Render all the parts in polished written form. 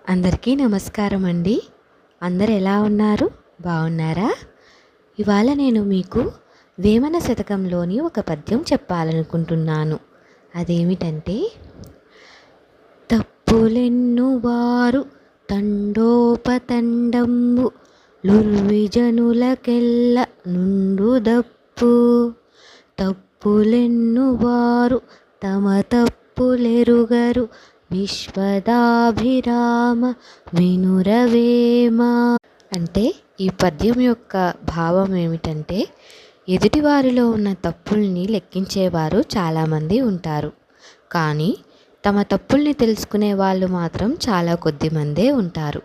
అందరికీ నమస్కారం అండి. అందరు ఎలా ఉన్నారు? బాగున్నారా? ఇవాళ నేను మీకు వేమన శతకంలోని ఒక పద్యం చెప్పాలనుకుంటున్నాను. అదేమిటంటే, తప్పులెన్నువారు తండోపతండంబు లుర్విజనులకెల్ల నుండుదప్పు. తప్పులెన్నువారు తమ తప్పులెరుగరు విశ్వదాభిరామ వినురవేమ. అంటే ఈ పద్యం యొక్క భావం ఏమిటంటే, ఎదుటివారిలో ఉన్న తప్పుల్ని లెక్కించేవారు చాలామంది ఉంటారు, కానీ తమ తప్పుల్ని తెలుసుకునే వాళ్ళు మాత్రం చాలా కొద్దిమందే ఉంటారు.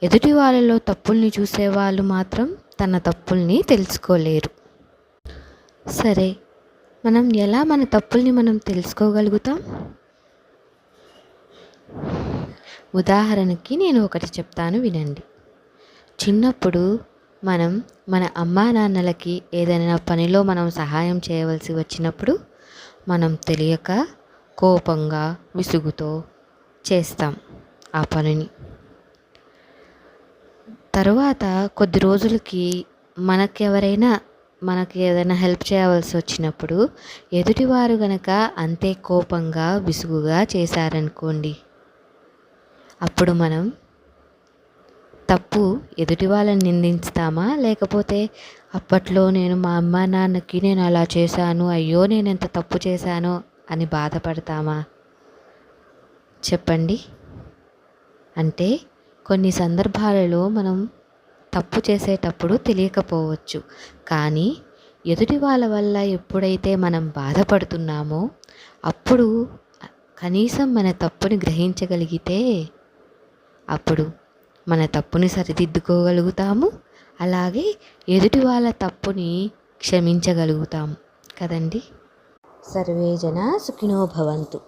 ఎదుటి వాళ్ళలో తప్పుల్ని చూసేవాళ్ళు మాత్రం తన తప్పుల్ని తెలుసుకోలేరు. సరే, మనం ఎలా మన తప్పుల్ని మనం తెలుసుకోగలుగుతాం? ఉదాహరణకి నేను ఒకటి చెప్తాను, వినండి. చిన్నప్పుడు మనం మన అమ్మా నాన్నలకి ఏదైనా పనిలో మనం సహాయం చేయవలసి వచ్చినప్పుడు మనం తెలియక కోపంగా విసుగుతో చేస్తాం ఆ పనిని. తరువాత కొద్ది రోజులకి మనకి ఏదైనా హెల్ప్ చేయవలసి వచ్చినప్పుడు ఎదుటివారు గనక అంతే కోపంగా విసుగుగా చేశారనుకోండి, అప్పుడు మనం తప్పు ఎదుటి వాళ్ళని నిందిస్తామా, లేకపోతే అప్పట్లో నేను మా అమ్మ నాన్నకి నేను అలా చేశాను, అయ్యో నేను ఎంత తప్పు చేశానో అని బాధపడతామా? చెప్పండి. అంటే కొన్ని సందర్భాలలో మనం తప్పు చేసేటప్పుడు తెలియకపోవచ్చు, కానీ ఎదుటి వాళ్ళ వల్ల ఎప్పుడైతే మనం బాధపడుతున్నామో అప్పుడు కనీసం మన తప్పుని గ్రహించగలిగితే అప్పుడు మన తప్పుని సరిదిద్దుకోగలుగుతాము, అలాగే ఎదుటి వాళ్ళ తప్పుని క్షమించగలుగుతాము కదండి. సర్వే జనా సుఖినో భవంతు.